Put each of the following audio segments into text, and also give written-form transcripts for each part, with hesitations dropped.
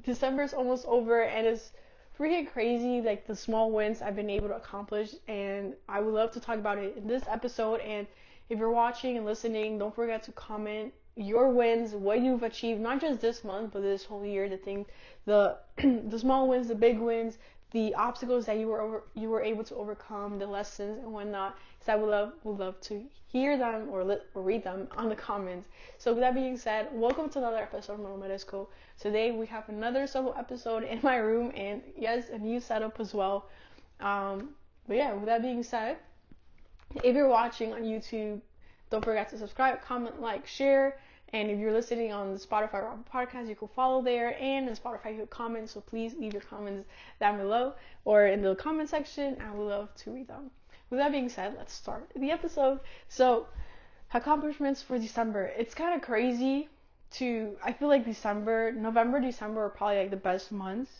December's almost over, and it's freaking crazy, like the small wins I've been able to accomplish, and I would love to talk about it in this episode. And if you're watching and listening, don't forget to comment your wins, what you've achieved, not just this month, but this whole year, the the small wins, the big wins, the obstacles that you were able to overcome, the lessons and whatnot. Because I would love to hear them or read them on the comments. So with that being said, welcome to another episode of Normal Medisco. Today we have another solo episode in my room, and yes, a new setup as well. But yeah, with that being said, if you're watching on YouTube, don't forget to subscribe, comment, like, share. And if you're listening on the Spotify or Apple Podcast, you can follow there. And in Spotify, you can comment. So please leave your comments down below or in the comment section. I would love to read them. With that being said, let's start the episode. So, accomplishments for December. It's kind of crazy I feel like November, December are probably like the best months.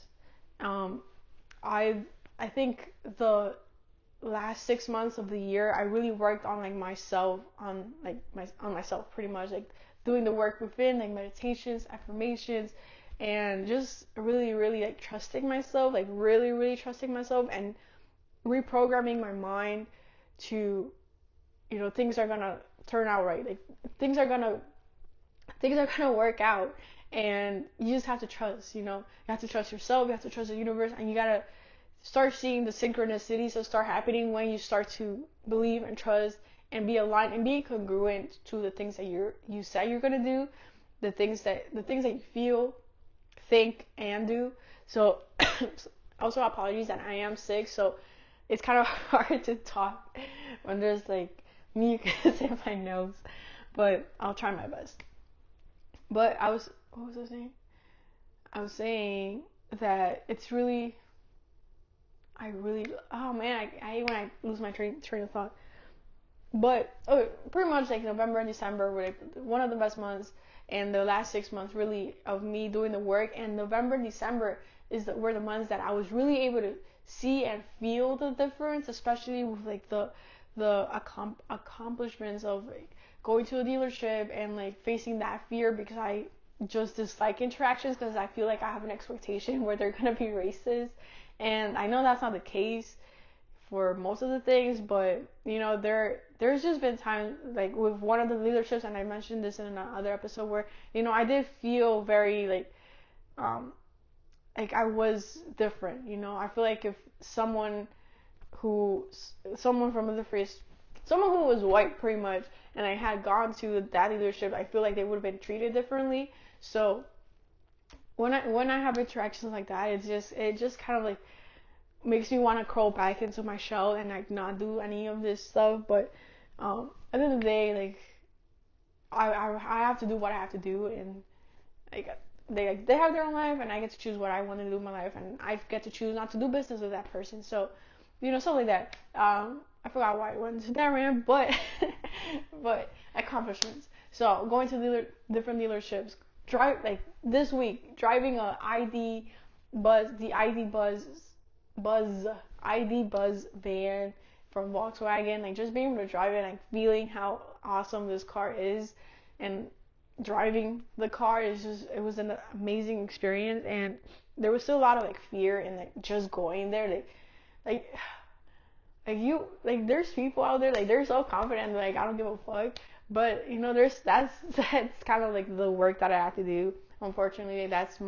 I think the last 6 months of the year, I really worked on like myself, on myself pretty much, like doing the work within, like meditations, affirmations, and just really, really like trusting myself, like really, really trusting myself, and reprogramming my mind to, things are gonna turn out right. Like things are gonna work out, and you just have to trust. You have to trust yourself, you have to trust the universe, and you gotta start seeing the synchronicities that start happening when you start to believe and trust and be aligned and be congruent to the things that you said you're gonna do, the things that you feel, think, and do. So also apologies that I am sick, so it's kind of hard to talk when there's like mucus in my nose, but I'll try my best. But what was I saying? I was saying that it's really, oh man, I hate when I lose my train of thought. But pretty much like November and December were like one of the best months, and the last 6 months really of me doing the work. And November and December were the months that I was really able to see and feel the difference, especially with like the accomplishments of like going to a dealership and like facing that fear, because I just dislike interactions because I feel like I have an expectation where they're gonna be racist, and I know that's not the case for most of the things, but there's just been times like with one of the dealerships, and I mentioned this in another episode, where I did feel very like I was different. I feel like if someone who was white pretty much, and I had gone to that dealership, I feel like they would have been treated differently. So when I have interactions like that, it just kind of like makes me want to crawl back into my shell and like not do any of this stuff. But at the end of the day, like I have to do what I have to do, and like they have their own life, and I get to choose what I want to do in my life, and I get to choose not to do business with that person. So stuff like that. I forgot why I went into that rant, but accomplishments. So going to different dealerships, this week, driving the ID Buzz van from Volkswagen, like just being able to drive it, like feeling how awesome this car is, and driving the car it was an amazing experience. And there was still a lot of like fear in like just going there, there's people out there, like they're so confident, like I don't give a fuck. But that's kind of like the work that I have to do. Unfortunately, those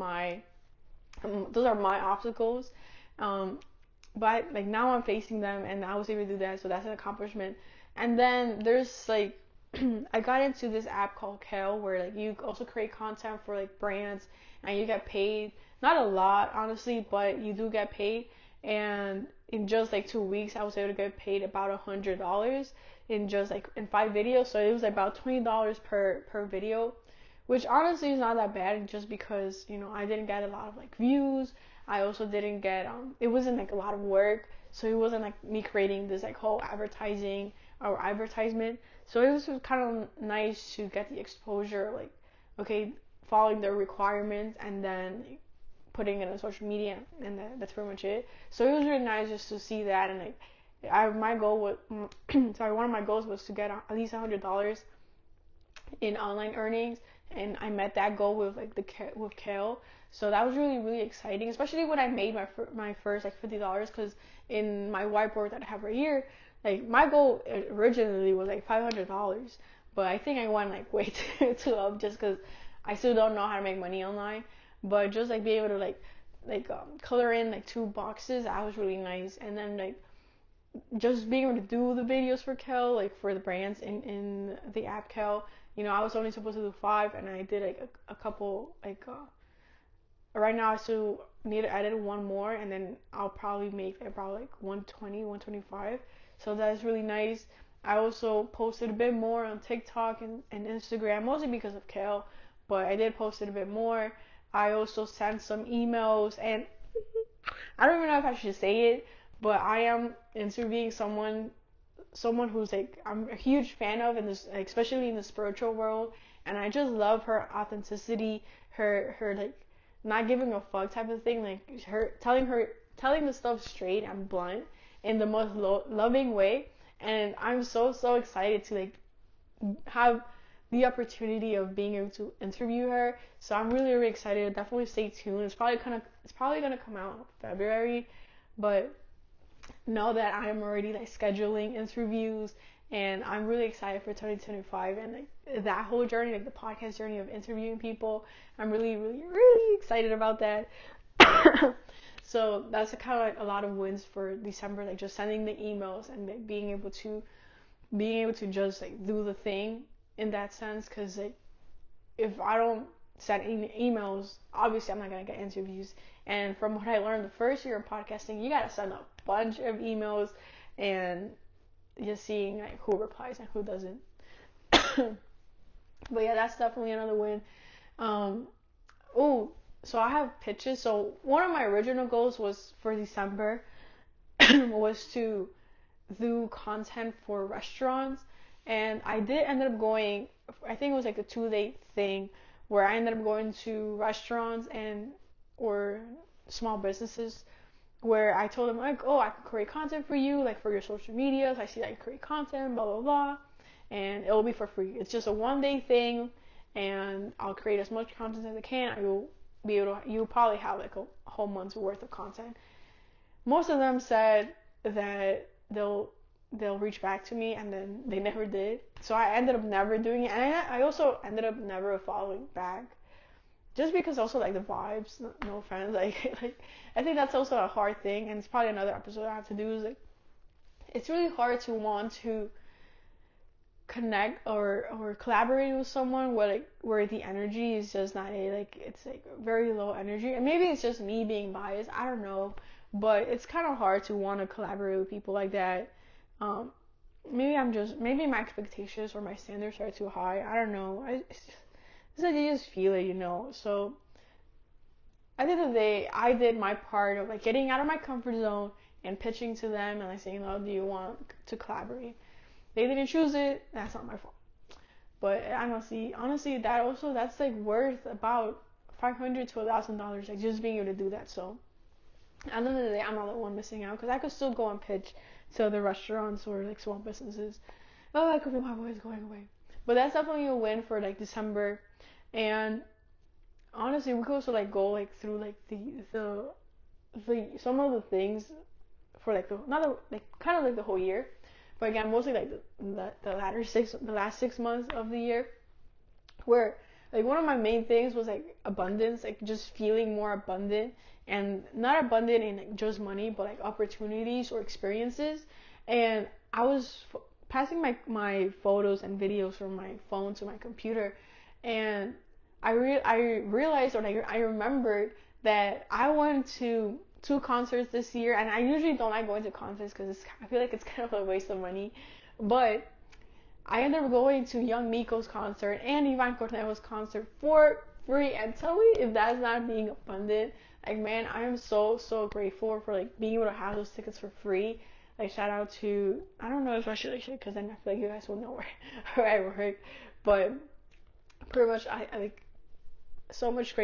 are my obstacles. But like now I'm facing them, and I was able to do that, so that's an accomplishment. And then there's like I got into this app called Kale, where like you also create content for like brands, and you get paid, not a lot honestly, but you do get paid. And in just like 2 weeks, I was able to get paid about $100 in 5 videos. So it was about $20 per video, which honestly is not that bad, just because I didn't get a lot of like views. I also didn't get it wasn't like a lot of work, so it wasn't like me creating this like whole advertisement. So it was kind of nice to get the exposure, like okay, following the requirements, and then putting it on social media, and that's pretty much it. So it was really nice just to see that. And like my goal was one of my goals was to get at least $100 in online earnings, and I met that goal with like with Kale. So that was really really exciting, especially when I made my first like $50, because in my whiteboard that I have right here, like my goal originally was like $500, but I think I went like way too up just because I still don't know how to make money online. But just like being able to color in like 2 boxes, that was really nice. And then like just being able to do the videos for Kel, like for the brands in the app Kel. I was only supposed to do 5, and I did like a couple, right now I still need to edit one more, and then I'll probably make about like 120, 125. So that's really nice. I also posted a bit more on TikTok and Instagram, mostly because of Kel, but I did post it a bit more. I also sent some emails, and I don't even know if I should say it, but I am interviewing someone who's like I'm a huge fan of in this, like, especially in the spiritual world, and I just love her authenticity, her like not giving a fuck type of thing, like her telling the stuff straight and blunt in the most loving way. And I'm so excited to like have the opportunity of being able to interview her. So I'm really really excited. Definitely stay tuned. It's probably gonna come out in February, but know that I'm already like scheduling interviews, and I'm really excited for 2025 and like that whole journey, like the podcast journey of interviewing people. I'm really really really excited about that. So that's kind of like a lot of wins for December, like just sending the emails and like being able to just like do the thing in that sense, because like if I don't send emails, obviously I'm not gonna get interviews. And from what I learned the first year of podcasting, you gotta send a bunch of emails and just seeing like who replies and who doesn't. But yeah, that's definitely another win. Oh, so I have pitches. So one of my original goals was for December was to do content for restaurants, and I did end up going. I think it was like a 2-day thing where I ended up going to restaurants and or small businesses where I told them like, oh, I can create content for you, like for your social medias. I see that you create content, blah blah blah, and it will be for free. It's just a 1-day thing, and I'll create as much content as I can. You'll probably have like a whole month's worth of content. Most of them said that they'll reach back to me, and then they never did. So I ended up never doing it, and I also ended up never following back, just because also like the vibes. No offense, like I think that's also a hard thing, and it's probably another episode I have to do. Is like it's really hard to want to connect or collaborate with someone where the energy is just not it's like very low energy, and maybe it's just me being biased. I don't know, but it's kind of hard to want to collaborate with people like that. Maybe my expectations or my standards are too high. I don't know. It's like you just feel it, So at the end of the day, I did my part of like getting out of my comfort zone and pitching to them and like saying, "Oh, do you want to collaborate?" They didn't choose it. That's not my fault. But honestly, that's like worth about $500 to $1,000, like just being able to do that. So at the end of the day, I'm not the one missing out, because I could still go and pitch to other restaurants or like small businesses. Oh, I could feel my voice going away. But that's definitely a win for like December. And honestly, we could also like go like through like the some of the things for like kind of like the whole year. But again, mostly like the last 6 months of the year, where like one of my main things was like abundance, like just feeling more abundant, and not abundant in like just money, but like opportunities or experiences. And I was passing my photos and videos from my phone to my computer, and I realized, or like I remembered that I went to 2 concerts this year, and I usually don't like going to concerts because I feel like it's kind of a waste of money, but I ended up going to Young Miko's concert and Ivan Cornejo's concert for free, and tell me if that's not being abundant. Like, man, I am so grateful for like being able to have those tickets for free. Like, shout out to, I don't know if I should, because then I feel like you guys will know where I work, but pretty much I like so much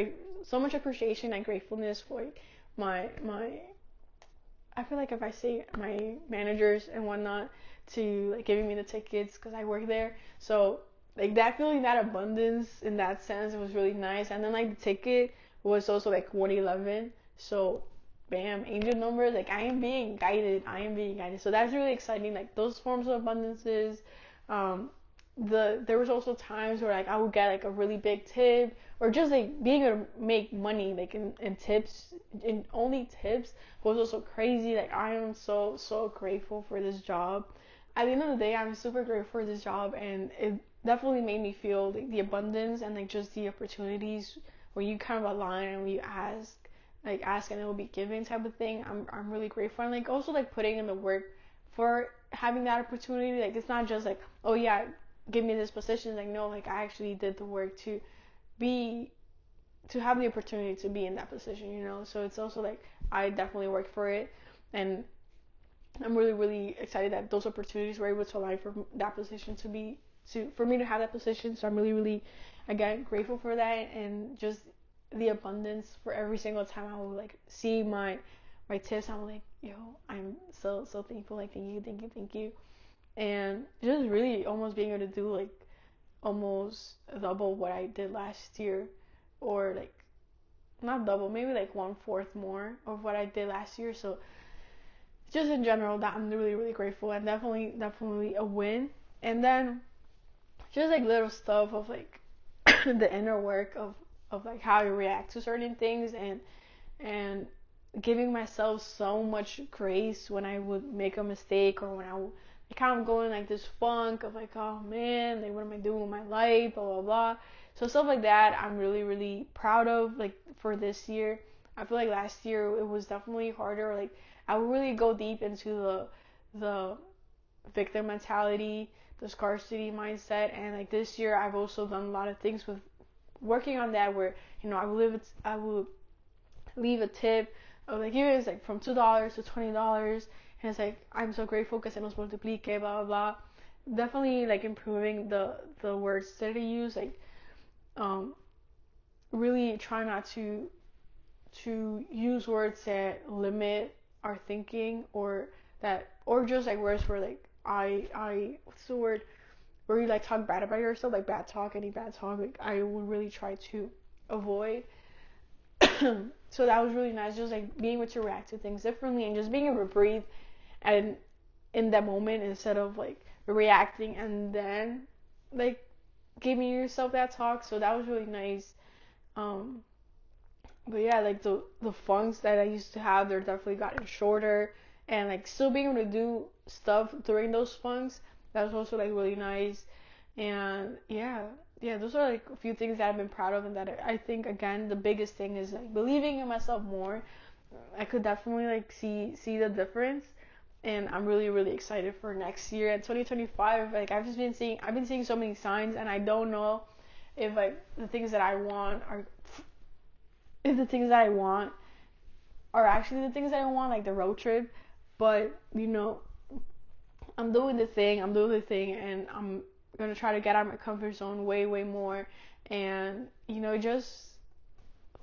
appreciation and gratefulness for like, my I feel like if I say my managers and whatnot to like giving me the tickets, because I work there. So like that feeling, that abundance in that sense, it was really nice. And then like the ticket was also like 111. So bam, angel numbers, like I am being guided. I am being guided. So that's really exciting. Like those forms of abundances. Um, there was also times where like I would get like a really big tip, or just like being able to make money like in tips, in only tips, was also crazy. Like I am so grateful for this job. At the end of the day, I'm super grateful for this job, and it definitely made me feel like the abundance and like just the opportunities where you kind of align and you ask and it will be given type of thing. I'm really grateful, and like also like putting in the work for having that opportunity. Like it's not just like, oh yeah, give me this position. Like no, like I actually did the work be to have the opportunity to be in that position, you know. So it's also like I definitely worked for it, and I'm really excited that those opportunities were able to align for that position to be to for me to have that position. So I'm really again grateful for that, and just the abundance for every single time I will like see my tips. I'm like, yo, I'm so thankful. Like thank you, and just really almost being able to do like almost double what I did last year, or like not double, maybe like 1/4 more of what I did last year. So just in general, that I'm really grateful, and definitely a win. And then just like little stuff of like the inner work of like how you react to certain things, and giving myself so much grace when I would make a mistake, or when I would kind of go in like this funk of like, oh man, like what am I doing with my life, blah blah blah. So stuff like that I'm really proud of, like for this year. I feel like last year it was definitely harder. Like I would really go deep into the victim mentality, the scarcity mindset, and like this year I've also done a lot of things with working on that, where I would leave a tip of like, here is like from $2 to $20, and it's like I'm so grateful que se nos multiplique, blah blah blah. Definitely like improving the words that I use, like um really try not to use words that limit our thinking, or just like words where like I what's the word, where you like talk bad about yourself, like bad talk, any bad talk, like I would really try to avoid. So that was really nice, just like being able to react to things differently, and just being able to breathe and in that moment, instead of like reacting and then like giving yourself that talk. So that was really nice. um but yeah, like the funks that I used to have, they're definitely gotten shorter, and like still being able to do stuff during those funks, that was also like really nice. And yeah, those are like a few things that I've been proud of, and that I think again the biggest thing is like believing in myself more. I could definitely like see the difference, and I'm really excited for next year and 2025. Like I've been seeing so many signs, and I don't know if like the things that I want are if the things that I want are actually the things that I want, like the road trip. But you know, I'm doing the thing, and I'm gonna try to get out of my comfort zone way more, and you know, just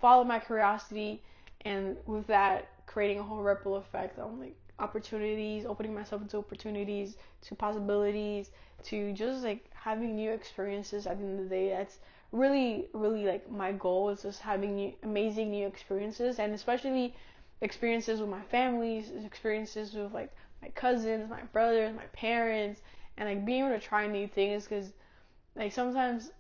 follow my curiosity, and with that, creating a whole ripple effect on like opportunities, opening myself into opportunities, to possibilities, to just like having new experiences. At the end of the day, that's really like my goal, is just having amazing new experiences, and especially experiences with my families, experiences with like my cousins, my brothers, my parents, and like being able to try new things. Because like sometimes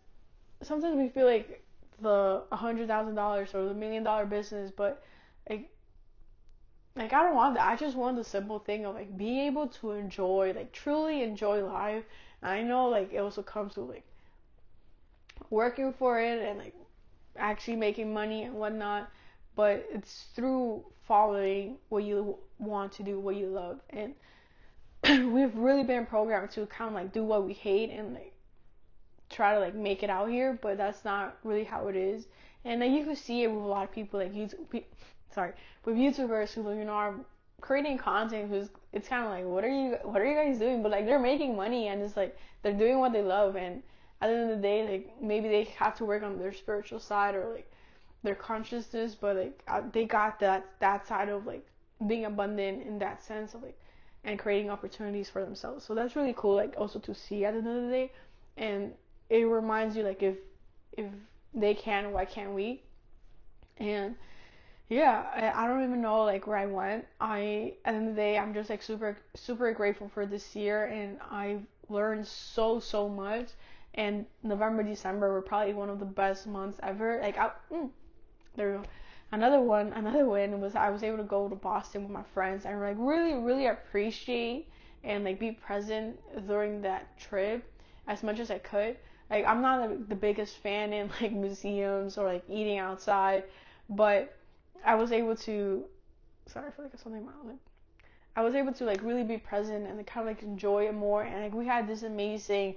we feel like the $100,000 or the $1 million business, but like I don't want that. I just want the simple thing of like being able to enjoy, like truly enjoy life. And I know like it also comes with like working for it, and like actually making money and whatnot, but it's through following what you want to do, what you love. And we've really been programmed to kind of like do what we hate, and like try to like make it out here, but that's not really how it is. And then you can see it with a lot of people, like with YouTubers who, you know, are creating content, who's, it's kind of like, what are you guys doing? But like they're making money, and it's like they're doing what they love. And at the end of the day, like maybe they have to work on their spiritual side, or like their consciousness, but like they got that side of like being abundant in that sense of like, and creating opportunities for themselves. So that's really cool, like also to see at the end of the day. And it reminds you like if they can, why can't we? And yeah, I don't even know like where I went. At the end of the day, I'm just like super grateful for this year, and I've learned so much. And November, December were probably one of the best months ever. Like there we go. Another win was I was able to go to Boston with my friends and like really appreciate and like be present during that trip as much as I could. Like I'm not like, the biggest fan in like museums or like eating outside, but I was able to. Sorry, I feel like it's something in my lip. I was able to like really be present and kind of like enjoy it more. And like we had this amazing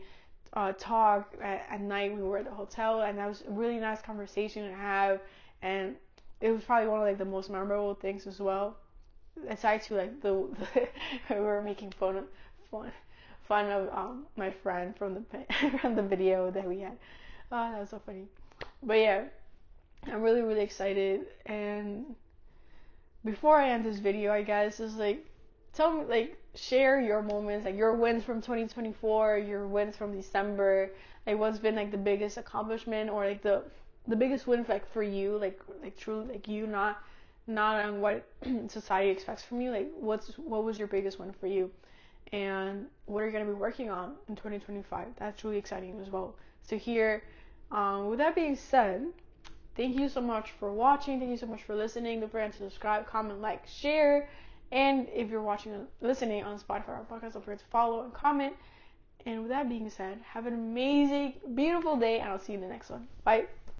talk at night. We were at the hotel, and that was a really nice conversation to have. And it was probably one of like the most memorable things as well. Aside to like the we were making fun of my friend from the from the video that we had. Oh, that was so funny. But yeah, I'm really excited. And before I end this video, I guess is like tell me like share your moments, like your wins from 2024, your wins from December, like what's been like the biggest accomplishment or like the biggest win like for you, like truly like you not on what society expects from you, like what was your biggest win for you, and what are you going to be working on in 2025. That's really exciting as well to hear. With that being said, thank you so much for watching. Thank you so much for listening. Don't forget to subscribe, comment, like, share. And if you're listening on Spotify or podcast, don't forget to follow and comment. And with that being said, have an amazing, beautiful day, and I'll see you in the next one. Bye.